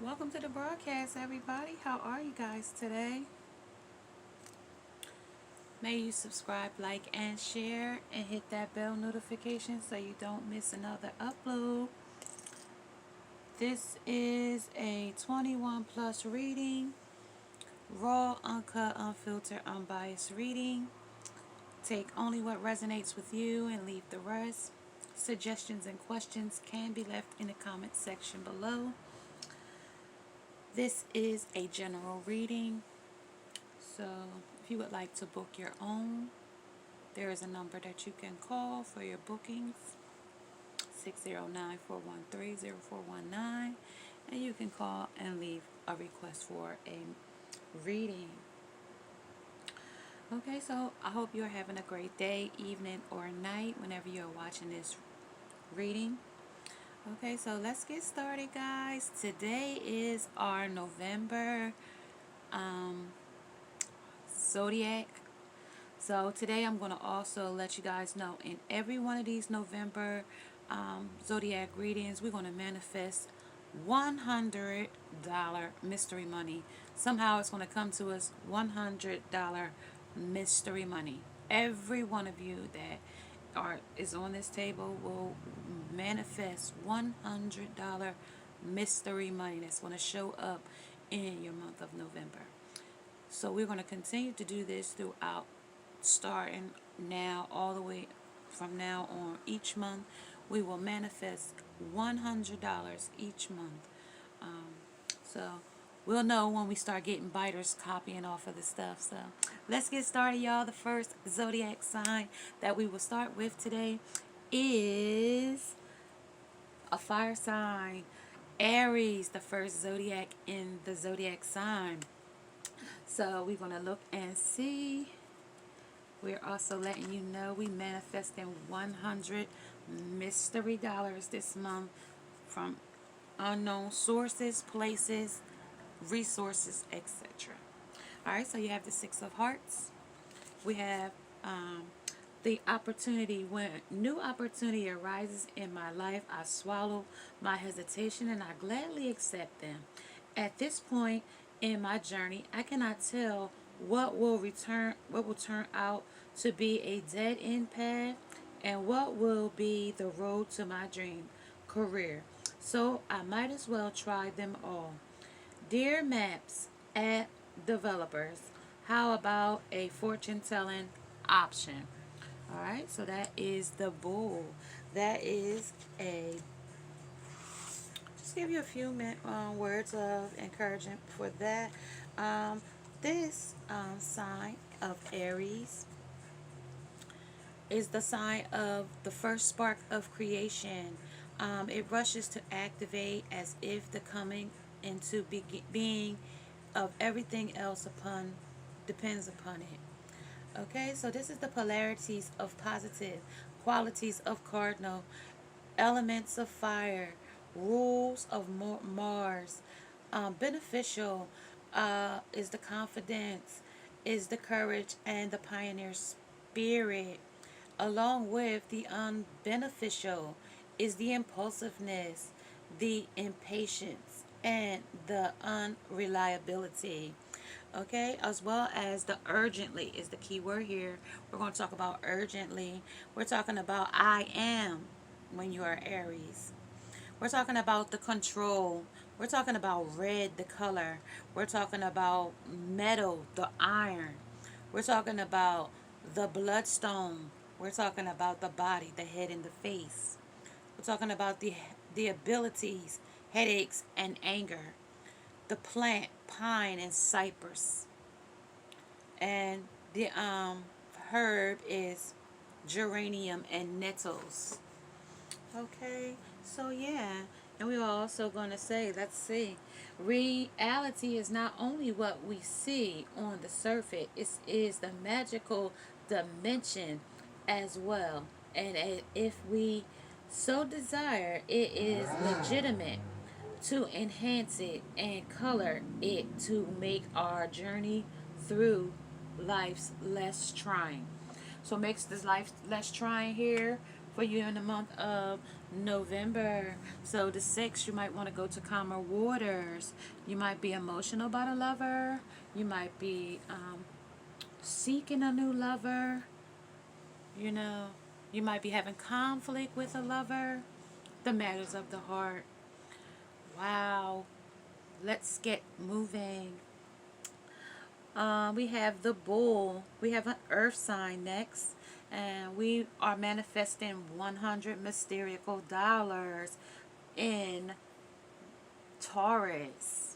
Welcome to the broadcast, everybody. How are you guys today? May you subscribe, like, and share, and hit that bell notification so you don't miss another upload. This is a 21 plus reading, raw, uncut, unfiltered, unbiased reading. Take only what resonates with you and leave the rest. Suggestions and questions can be left in the comment section below. This is a general reading, so if you would like to book your own, there is a number that you can call for your bookings, 609-413-0419, and you can call and leave a request for a reading. Okay, so I hope you're having a great day, evening, or night whenever you're watching this reading. Okay, so let's get started, guys. Today is our November Zodiac. So today I'm going to also let you guys know in every one of these November Zodiac readings, we're going to manifest $100 mystery money. Somehow it's going to come to us, $100 mystery money. Every one of you that is on this table will manifest $100 mystery money that's going to show up in your month of November. So we're going to continue to do this throughout, starting now all the way from now on. Each month we will manifest $100 each month. So we'll know when we start getting biters copying off of the stuff. So let's get started, y'all. The first zodiac sign that we will start with today is a fire sign, Aries, the first zodiac in the zodiac sign. So we're going to look and see. We're also letting you know we manifesting 100 mystery dollars this month from unknown sources, places, resources, etc. Alright, so you have the Six of Hearts. We have the opportunity. When new opportunity arises in my life, I swallow my hesitation and I gladly accept them. At this point in my journey, I cannot tell what will turn out to be a dead end path and what will be the road to my dream career. So I might as well try them all. Dear Maps app developers, how about a fortune telling option? Alright, so that is the Bull. That is just give you a few words of encouragement for that. This sign of Aries is the sign of the first spark of creation. It rushes to activate as if the coming into being of everything else depends upon it. Okay, so this is the polarities of positive, qualities of cardinal, elements of fire, rules of Mars. Beneficial is the confidence, is the courage, and the pioneer spirit. Along with the unbeneficial is the impulsiveness, the impatience, and the unreliability. Okay, as well as the urgently is the key word here. We're going to talk about urgently. We're talking about I am when you are Aries. We're talking about the control. We're talking about red, the color. We're talking about metal, the iron. We're talking about the bloodstone. We're talking about the body, the head, and the face. We're talking about the abilities, headaches, and anger. The plant, pine and cypress. And the herb is geranium and nettles. Okay, so yeah, and we are also going to say, let's see, reality is not only what we see on the surface, it is the magical dimension as well. And if we so desire, it is legitimate to enhance it and color it to make our journey through life's less trying. So makes this life less trying here for you in the month of November. So the 6th, you might want to go to calmer waters. You might be emotional about a lover. You might be seeking a new lover. You know, you might be having conflict with a lover. The matters of the heart. Wow. Let's get moving. We have the bull. We have an earth sign next. And we are manifesting 100 mysterical dollars in Taurus.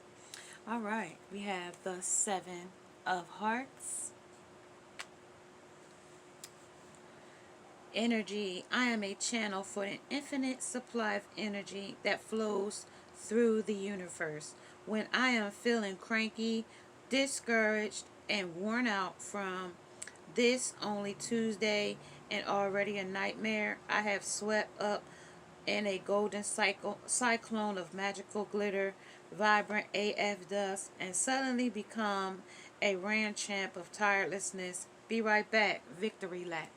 All right. We have the 7 of Hearts. Energy. I am a channel for an infinite supply of energy that flows through the universe. When I am feeling cranky, discouraged, and worn out from this only Tuesday and already a nightmare, I have swept up in a golden cyclone of magical glitter, vibrant AF dust, and suddenly become a grand champ of tirelessness. Be right back. Victory lap.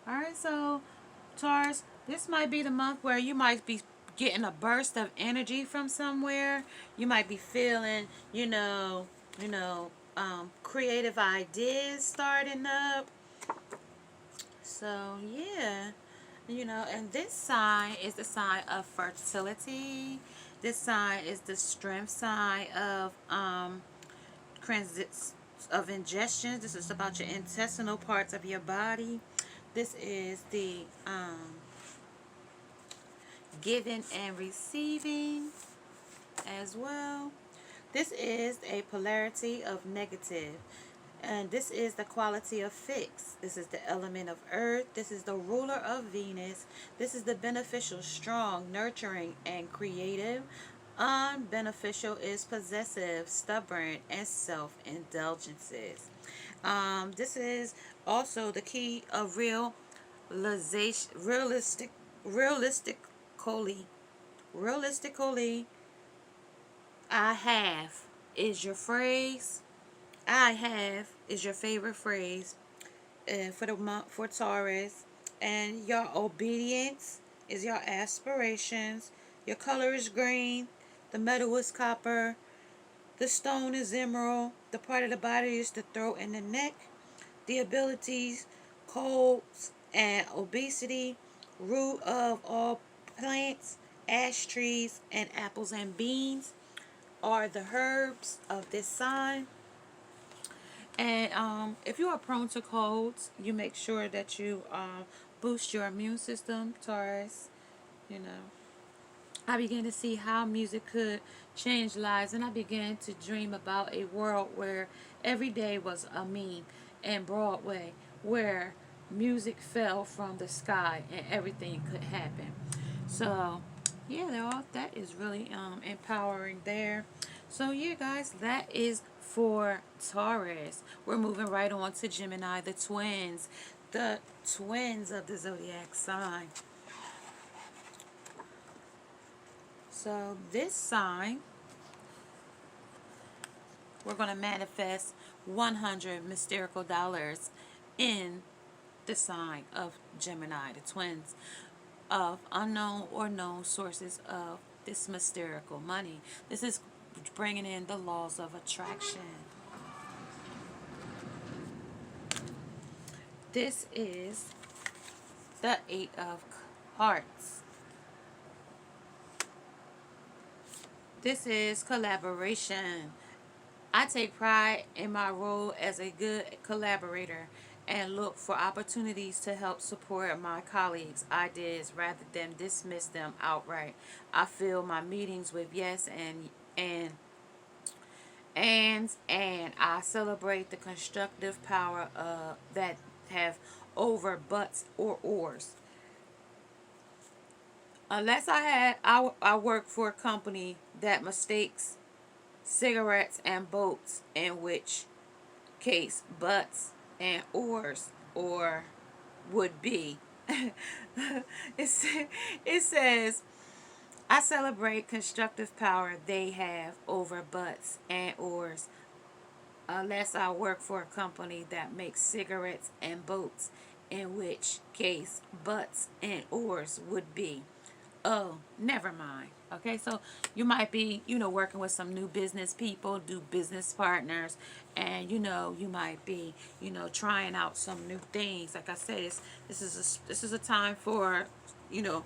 Alright, so Taurus, this might be the month where you might be getting a burst of energy from somewhere. You might be feeling, creative ideas starting up. So, yeah. And this sign is the sign of fertility. This sign is the strength sign of transits of ingestion. This is about your intestinal parts of your body. This is the giving and receiving as well. This is a polarity of negative. And this is the quality of fixed. This is the element of earth. This is the ruler of Venus. This is the beneficial, strong, nurturing, and creative. Unbeneficial is possessive, stubborn, and self-indulgences. This is also the key of realistically, I have is your phrase. I have is your favorite phrase for the month for Taurus, and your obedience is your aspirations. Your color is green. The metal is copper. The stone is emerald. The part of the body is the throat and the neck. The abilities, colds and obesity, root of all plants, ash trees, and apples and beans are the herbs of this sign. And if you are prone to colds, you make sure that you boost your immune system, Taurus. You know, I began to see how music could change lives, and I began to dream about a world where every day was a meme, and Broadway, where music fell from the sky and everything could happen. So, yeah, that is really empowering there. So, yeah, guys, that is for Taurus. We're moving right on to Gemini, the twins. The twins of the zodiac sign. So, this sign, we're going to manifest 100 mysterical dollars in the sign of Gemini, the twins, of unknown or known sources of this mysterical money. This is bringing in the laws of attraction. This is the 8 of Hearts. This is collaboration. I take pride in my role as a good collaborator and look for opportunities to help support my colleagues' ideas rather than dismiss them outright. I fill my meetings with yes and I celebrate the constructive power that have over buts or ors. Unless I work for a company that mistakes cigarettes and boats, in which case butts and ors or would be. It says, I celebrate constructive power they have over butts and ors, unless I work for a company that makes cigarettes and boats, in which case butts and ors would be. Oh, never mind. Okay, so you might be, working with some new business people, do business partners, and you might be, trying out some new things. Like I said, this is a time for, you know,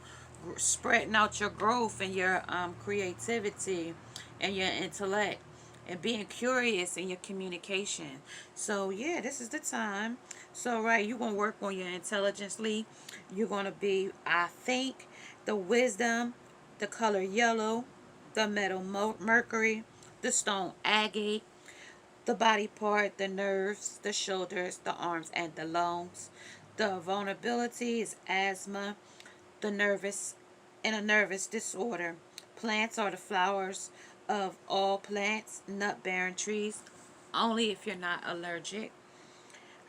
spreading out your growth and your creativity and your intellect and being curious in your communication. So yeah, this is the time. So right, you're gonna work on your intelligently. You're gonna be, I think, the wisdom, the color yellow, the metal mercury, the stone agate, the body part, the nerves, the shoulders, the arms, and the lungs. The vulnerability is asthma, the nervous, and a nervous disorder. Plants are the flowers of all plants, nut bearing trees, only if you're not allergic.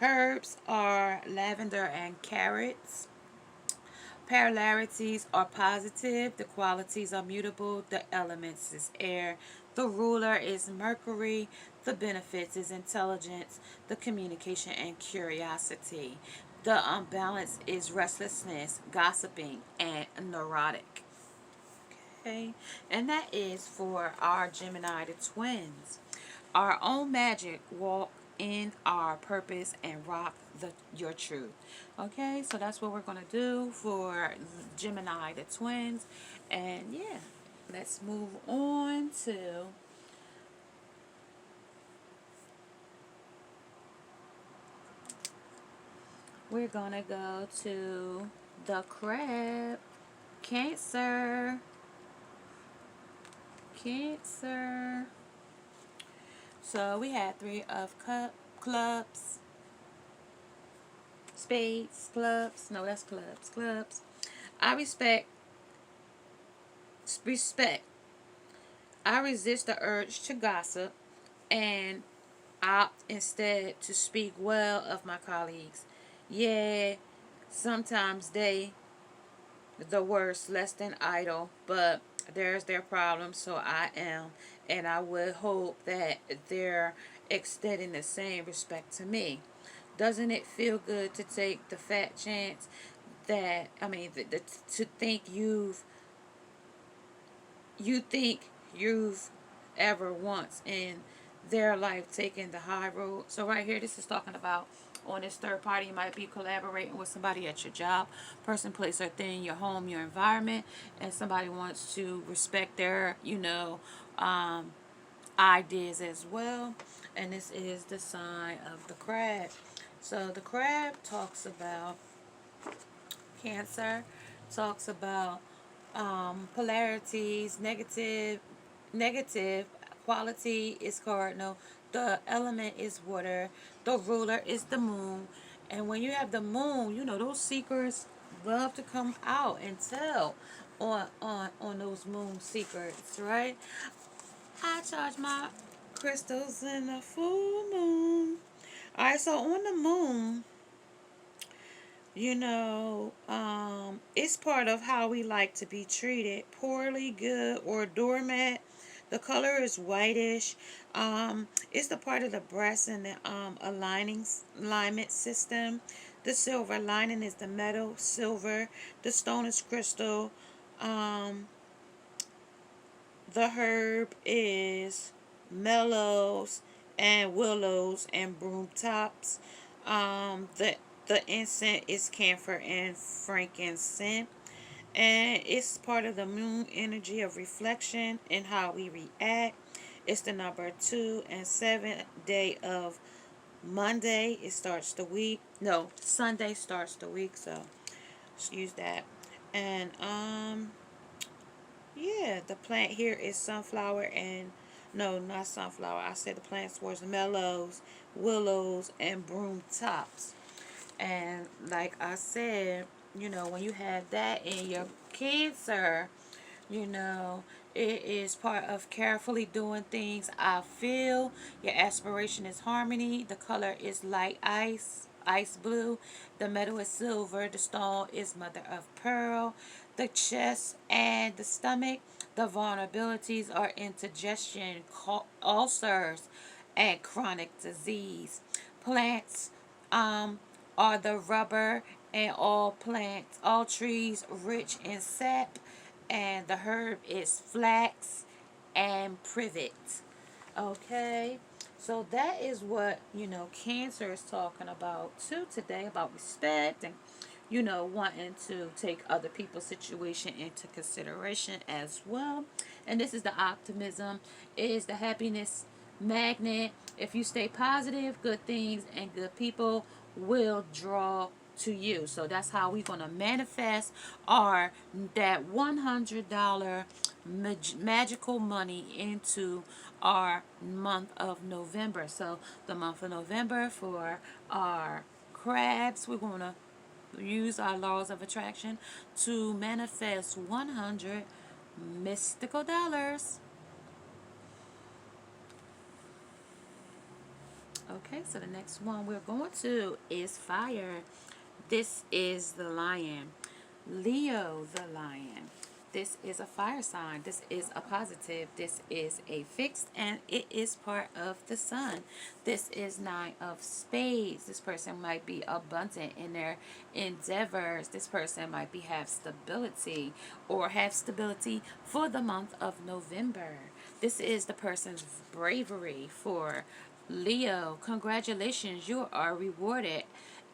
Herbs are lavender and carrots. Polarities are positive, the qualities are mutable, the elements is air, the ruler is Mercury, the benefits is intelligence, the communication and curiosity. The unbalance is restlessness, gossiping, and neurotic. Okay, and that is for our Gemini the Twins. Our own magic, walk in our purpose and rock your truth. Okay, so that's what we're going to do for Gemini the Twins. And yeah, let's move on to we're going to go to the crab. Cancer. Cancer. So we had three of clubs, spades, clubs. No, that's clubs. Clubs. I respect. I resist the urge to gossip and opt instead to speak well of my colleagues. Yeah, sometimes they the worst, less than idle, but there's their problem, so I am. And I would hope that they're extending the same respect to me. Doesn't it feel good to take the fat chance that, to think you think you've ever once in their life taken the high road. So right here, this is talking about on this third party, you might be collaborating with somebody at your job, person, place, or thing, your home, your environment, and somebody wants to respect their, ideas as well. And this is the sign of the crab. So the crab talks about Cancer, talks about polarities, negative quality is cardinal, the element is water, the ruler is the moon. And when you have the moon, those secrets love to come out and tell on those moon secrets, right? I charge my crystals in the full moon. All right, so on the moon, it's part of how we like to be treated, poorly, good, or doormat. The color is whitish. It's the part of the breast and the alignment system. The silver lining is the metal, silver. The stone is crystal. Um, the herb is mellows and willows and broom tops. The incense is camphor and frankincense. And it's part of the moon energy of reflection and how we react. It's the number 2 and 7 day of Monday. It starts the week. No, Sunday starts the week. So excuse that. And yeah, the plant here is sunflower and no, not sunflower. I said the plants was mellows, willows, and broom tops. And like I said, when you have that in your Cancer, it is part of carefully doing things. I feel your aspiration is harmony. The color is light ice blue. The metal is silver. The stone is mother of pearl. The chest and the stomach. The vulnerabilities are indigestion, ulcers, and chronic disease. Plants are the rubber, and all plants, all trees rich in sap And the herb is flax and privet. Okay, so that is what, Cancer is talking about too today, about respect and, wanting to take other people's situation into consideration as well. And this is the optimism, it is the happiness magnet. If you stay positive, good things and good people will draw to you. So that's how we're going to manifest our that $100 magical money into our month of November. So the month of November, for our crabs, we're going to use our laws of attraction to manifest 100 mystical dollars. Okay, so the next one we're going to is fire. This is the lion. Leo the lion. This is a fire sign. This is a positive. This is a fixed, and it is part of the sun. This is 9 of spades. This person might be abundant in their endeavors. This person might be have stability for the month of November. This is the person's bravery for Leo. Congratulations, you are rewarded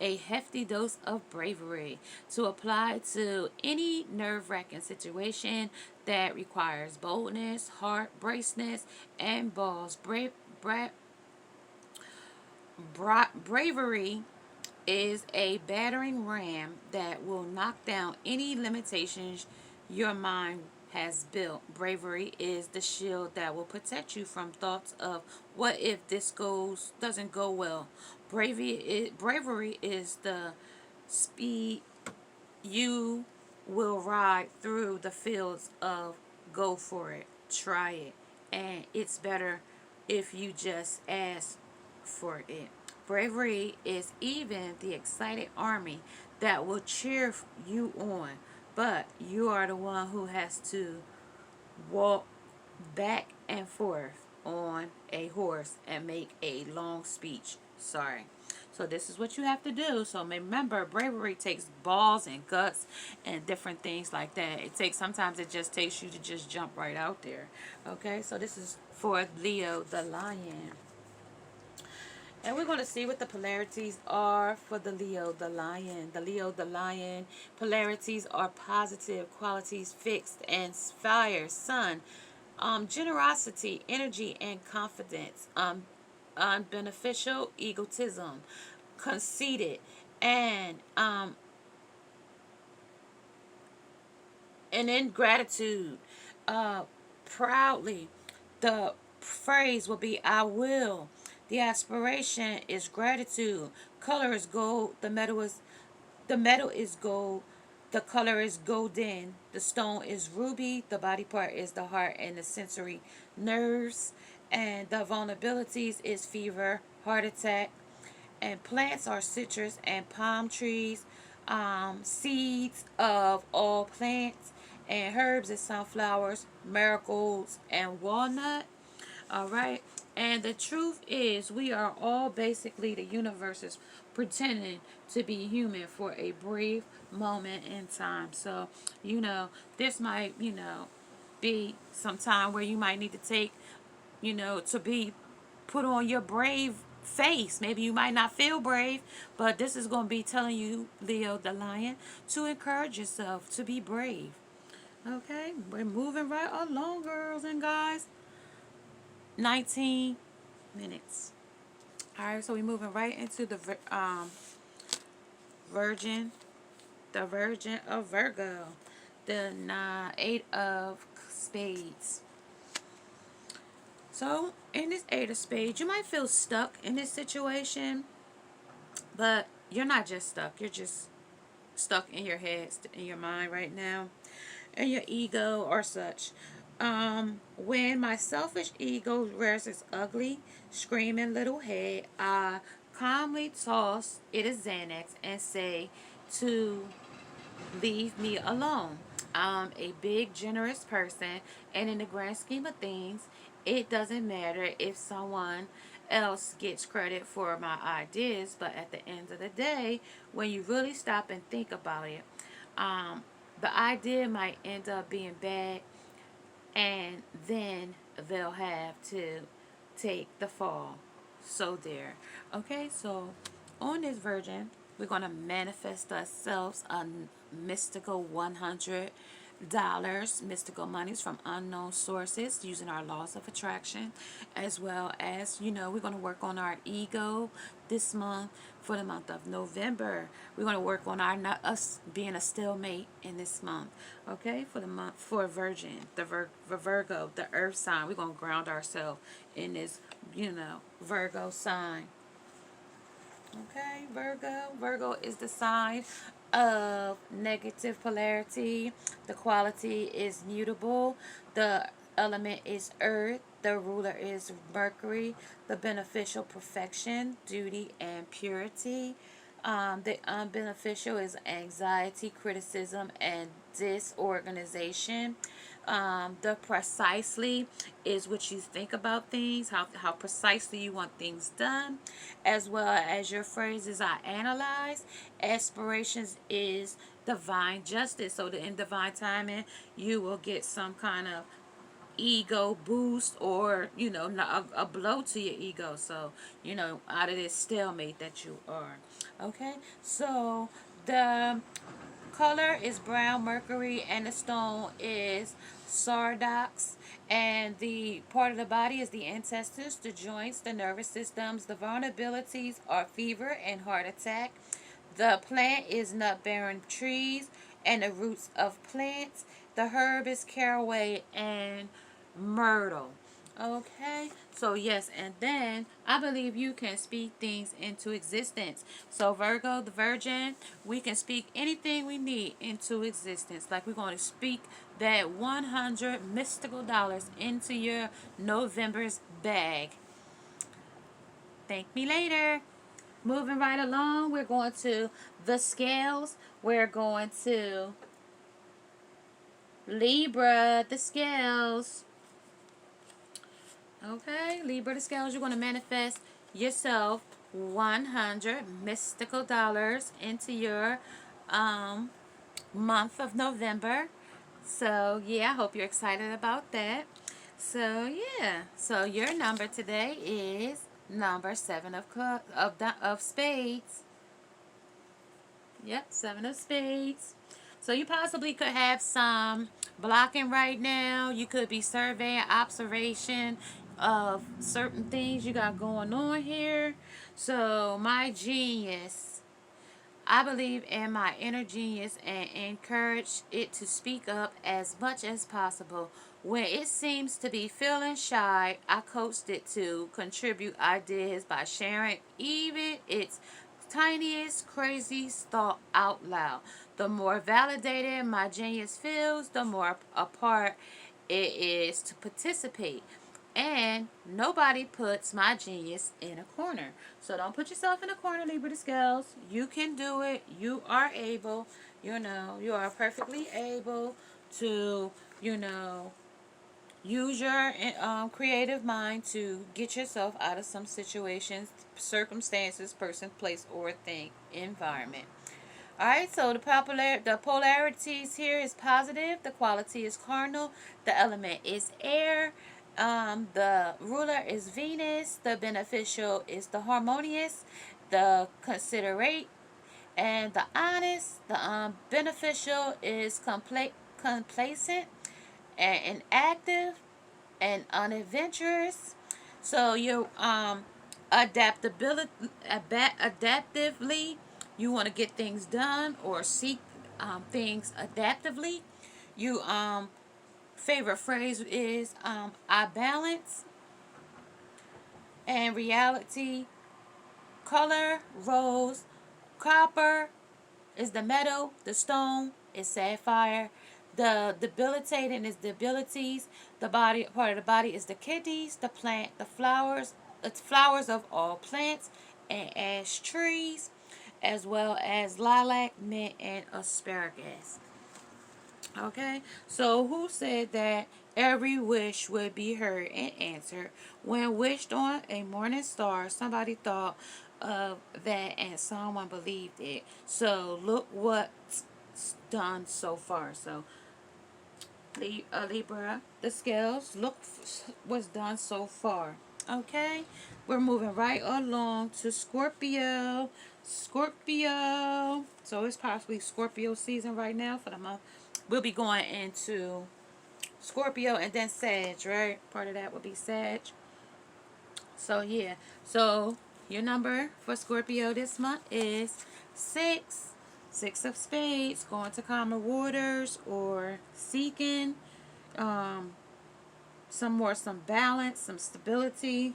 a hefty dose of bravery to apply to any nerve-wracking situation that requires boldness, heart, braceness, and balls. Bravery is a battering ram that will knock down any limitations your mind has built. Bravery is the shield that will protect you from thoughts of what if this doesn't go well. Bravery is the speed you will ride through the fields of go for it, try it, and it's better if you just ask for it. Bravery is even the excited army that will cheer you on, but you are the one who has to walk back and forth on a horse and make a long speech. Sorry. So this is what you have to do. So remember, bravery takes balls and guts and different things like that. Sometimes it just takes you to just jump right out there. Okay, so this is for Leo the lion. And we're going to see what the polarities are for the Leo the lion. The Leo the lion polarities are positive qualities, fixed, and fire, sun, generosity, energy, and confidence, unbeneficial, egotism, conceited, and ingratitude. Proudly, the phrase will be I will. The aspiration is gratitude. Color is gold. The metal is gold. The color is golden. The stone is ruby. The body part is the heart and the sensory nerves. And the vulnerabilities is fever, heart attack. And plants are citrus and palm trees. Seeds of all plants. And herbs is sunflowers, marigolds, and walnut. All right. And the truth is, we are all basically the universe is pretending to be human for a brief moment in time. So, this might, be some time where you might need to take, to be put on your brave face. Maybe you might not feel brave, but this is going to be telling you, Leo the lion, to encourage yourself to be brave. Okay, we're moving right along, girls and guys. 19 minutes. All right, so we're moving right into the Virgin of Virgo, the 8 of Spades. So in this 8 of Spades, you might feel stuck in this situation, but you're not just stuck. You're just stuck in your head, in your mind right now, and your ego or such. When my selfish ego rears its ugly, screaming little head, I calmly toss it a Xanax and say to leave me alone. I'm a big, generous person, and in the grand scheme of things, it doesn't matter if someone else gets credit for my ideas, but at the end of the day, when you really stop and think about it, the idea might end up being bad, and then they'll have to take the fall. So there. Okay, so on this Virgin, we're going to manifest ourselves a mystical $100 mystical monies from unknown sources using our laws of attraction, as well as, we're going to work on our ego this month. For the month of November, we're going to work on our not us being a stalemate in this month. Okay, for the month for Virgin, the Virgo, the Earth sign, we're going to ground ourselves in this, Virgo sign. Okay, Virgo is the sign of negative polarity. The quality is mutable. The element is earth. The ruler is Mercury. The beneficial perfection, duty, and purity. The unbeneficial is anxiety, criticism, and disorganization. The precisely is what you think about things, how precisely you want things done, as well as your phrases are analyzed. Aspirations is divine justice. So in divine timing, you will get some kind of ego boost, or a blow to your ego, so out of this stalemate that you are. Okay, so the color is brown mercury, and the stone is sardox, and the part of the body is the intestines, the joints, the nervous systems. The vulnerabilities are fever and heart attack. The plant is nut bearing trees and the roots of plants. The herb is caraway and myrtle. Okay, so yes, and then I believe you can speak things into existence. So Virgo, the Virgin, we can speak anything we need into existence. Like, we're going to speak that 100 mystical dollars into your November's bag. Thank me later. Moving right along, we're going to the scales. We're going to Libra, the scales. Okay, Libra, the scales. You're going to manifest yourself 100 mystical dollars into your month of November. So yeah, I hope you're excited about that. So yeah, so your number today is number 7 of spades. Yep, 7 of spades. So you possibly could have some blocking right now. You could be surveying, observation of certain things you got going on here. So my genius, I believe in my inner genius and encourage it to speak up as much as possible. When it seems to be feeling shy, I coached it to contribute ideas by sharing even its tiniest crazy thought out loud. The more validated my genius feels, the more apart it is to participate. And nobody puts my genius in a corner. So don't put yourself in a corner, Libra the scales. You can do it. You are able. You are perfectly able to, use your creative mind to get yourself out of some situations, circumstances, person, place, or thing, environment. Alright, so the polarities here is positive, the quality is cardinal, the element is air, the ruler is Venus, the beneficial is the harmonious, the considerate, and the honest. The beneficial is complacent and inactive and unadventurous. So you adaptively, you want to get things done or seek things adaptively. You favorite phrase is I balance, and reality. Color rose, copper is the metal, the stone is sapphire. The debilitating is the abilities. The body part of the body is the kidneys, the plant, the flowers. It's flowers of all plants and ash trees, as well as lilac, mint, and asparagus. Okay, so who said that every wish would be heard and answered? When wished on a morning star, somebody thought of that and someone believed it. So look what done so far. So Libra, the scales, look what's done so far. Okay, we're moving right along to Scorpio. Scorpio. So it's possibly Scorpio season right now for the month. We'll be going into Scorpio and then Sag, right? Part of that would be Sag. So yeah. So your number for Scorpio this month is 6. 6 of Spades, going to calmer waters or seeking some balance, some stability.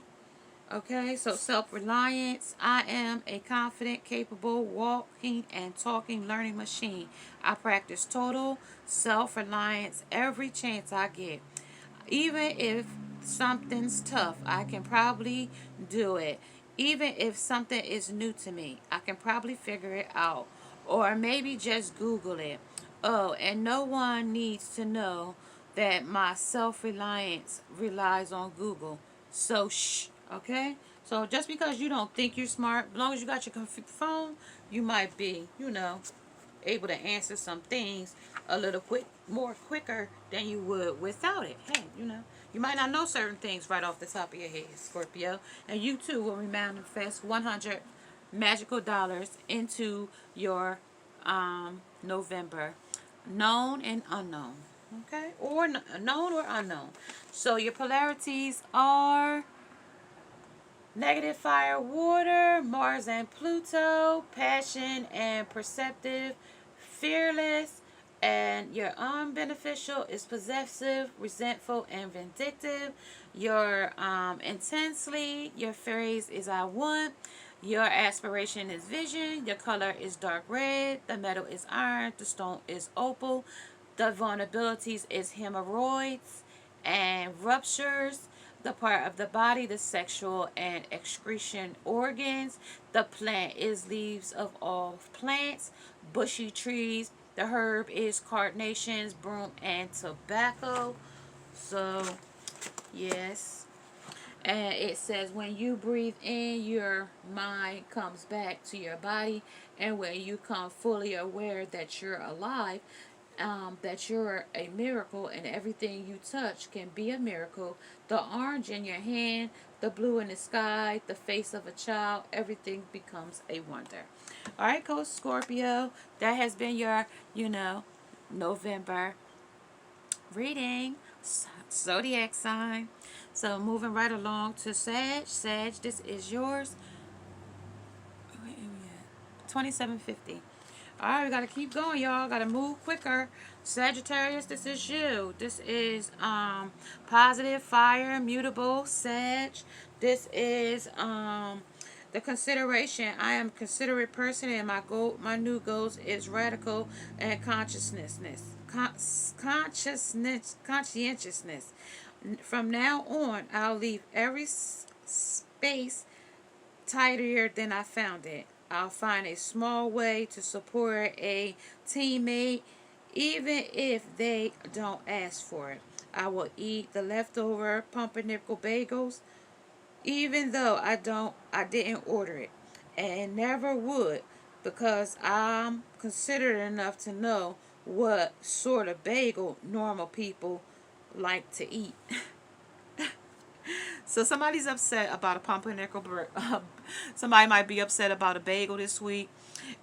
Okay, so self-reliance. I am a confident, capable, walking and talking learning machine. I practice total self-reliance every chance I get. Even if something's tough, I can probably do it. Even if something is new to me, I can probably figure it out. Or maybe just Google it. Oh, and no one needs to know that my self-reliance relies on Google. So, shh, okay? So, just because you don't think you're smart, as long as you got your phone, you might be, able to answer some things a little more quicker than you would without it. Hey, you might not know certain things right off the top of your head, Scorpio, and you too will manifest 100 magical dollars into your November, known and unknown. Okay, or known or unknown. So your polarities are negative fire, water, Mars and Pluto, passion and perceptive, fearless, and your unbeneficial is possessive, resentful, and vindictive. Your intensely, your phrase is I want. Your aspiration is vision. Your color is dark red. The metal is iron. The stone is opal. The vulnerabilities is hemorrhoids and ruptures. The part of the body, the sexual and excretion organs. The plant is leaves of all plants. Bushy trees. The herb is carnations, broom, and tobacco. So, yes. And it says when you breathe in, your mind comes back to your body. And when you come fully aware that you're alive, that you're a miracle and everything you touch can be a miracle. The orange in your hand, the blue in the sky, the face of a child, everything becomes a wonder. All right, Coach Scorpio, that has been your, November reading, Zodiac sign. So moving right along to Sag. Sag, this is yours. 2750. All right, we got to keep going, y'all. Got to move quicker. Sagittarius, this is you. This is positive, fire, mutable, Sag. This is the consideration. I am a considerate person, and my new goals is radical and conscientiousness. From now on, I'll leave every space tidier than I found it. I'll find a small way to support a teammate, even if they don't ask for it. I will eat the leftover pumpernickel bagels, even though I didn't order it, and never would, because I'm considerate enough to know what sort of bagel normal people like to eat. So somebody's upset about a pumpernickel. Somebody might be upset about a bagel this week,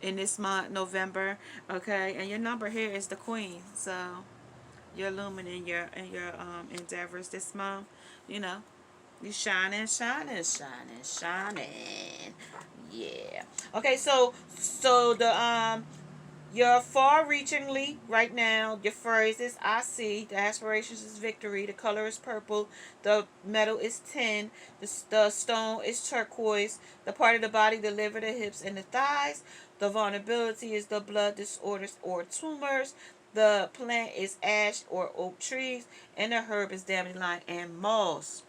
in this month, November. Okay, and your number here is the Queen. So you're illuminating your endeavors this month. You shining, shining, shining, shining. Yeah. Okay, so the your far-reachingly right now, your phrase is I see. The aspirations is victory. The color is purple. The metal is tin. The stone is turquoise. The part of the body, the liver, the hips, and the thighs. The vulnerability is the blood disorders or tumors. The plant is ash or oak trees. And the herb is dandelion and moss.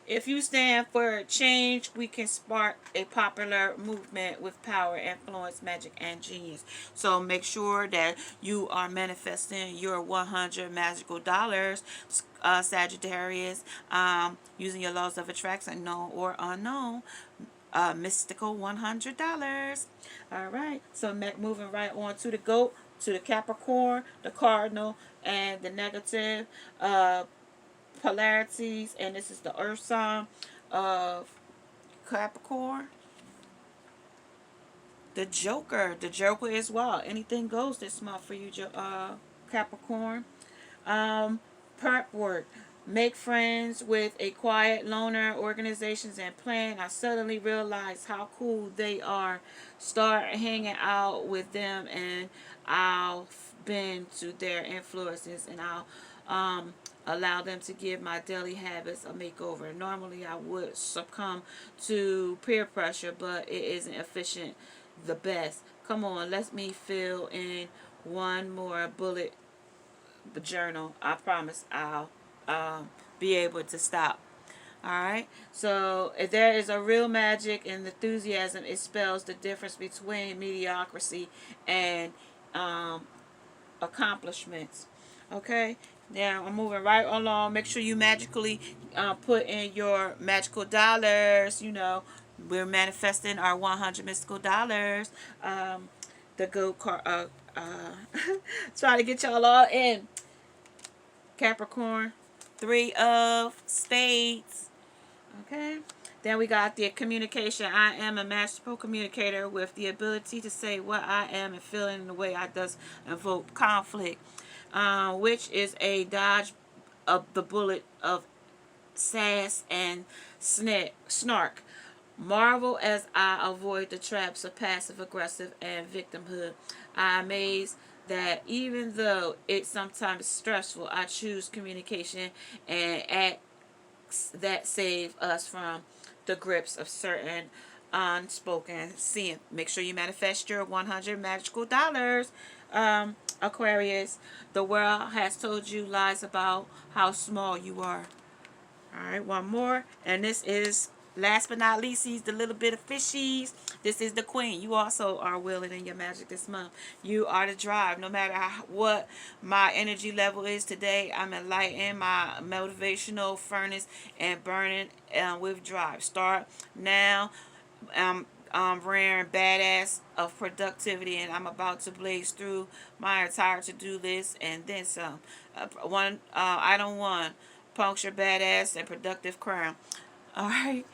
If you stand for change, we can spark a popular movement with power, influence, magic, and genius. So make sure that you are manifesting your 100 magical dollars, Sagittarius, using your laws of attraction, known or unknown. Mystical $100. All right. So moving right on to the GOAT, to the Capricorn, the cardinal, and the negative polarities. And this is the earth sign of Capricorn. The Joker is wild. Anything goes this month for you, Capricorn. Prep work. Make friends with a quiet loner organizations and plan. I suddenly realized how cool they are. Start hanging out with them, and I'll bend to their influences, and I'll allow them to give my daily habits a makeover. Normally I would succumb to peer pressure, but it isn't efficient the best. Come on, let me fill in one more bullet journal. I promise I'll be able to stop. Alright, so if there is a real magic and enthusiasm, it spells the difference between mediocrity and accomplishments. Okay, now I'm moving right along. Make sure you magically put in your magical dollars. You know, we're manifesting our 100 mystical dollars. The gold card. Try to get y'all all in. Capricorn, 3 of Spades. Okay. Then we got the communication. I am a masterful communicator with the ability to say what I am and feel in the way I does invoke conflict, which is a dodge of the bullet of sass and snark. Marvel as I avoid the traps of passive aggressive and victimhood. I am amazed that even though it's sometimes stressful, I choose communication and acts that save us from the grips of certain unspoken sin. Make sure you manifest your 100 magical dollars. Aquarius, the world has told you lies about how small you are. Alright, one more. And this is, last but not least, he's the little bit of fishies. This is the queen. You also are willing in your magic this month. You are the drive. No matter what my energy level is today, I'm enlightened, my motivational furnace, and burning with drive. Start now. Rare and badass of productivity, and I'm about to blaze through my entire to-do list and then some. Item 1, puncture badass and productive crown. All right.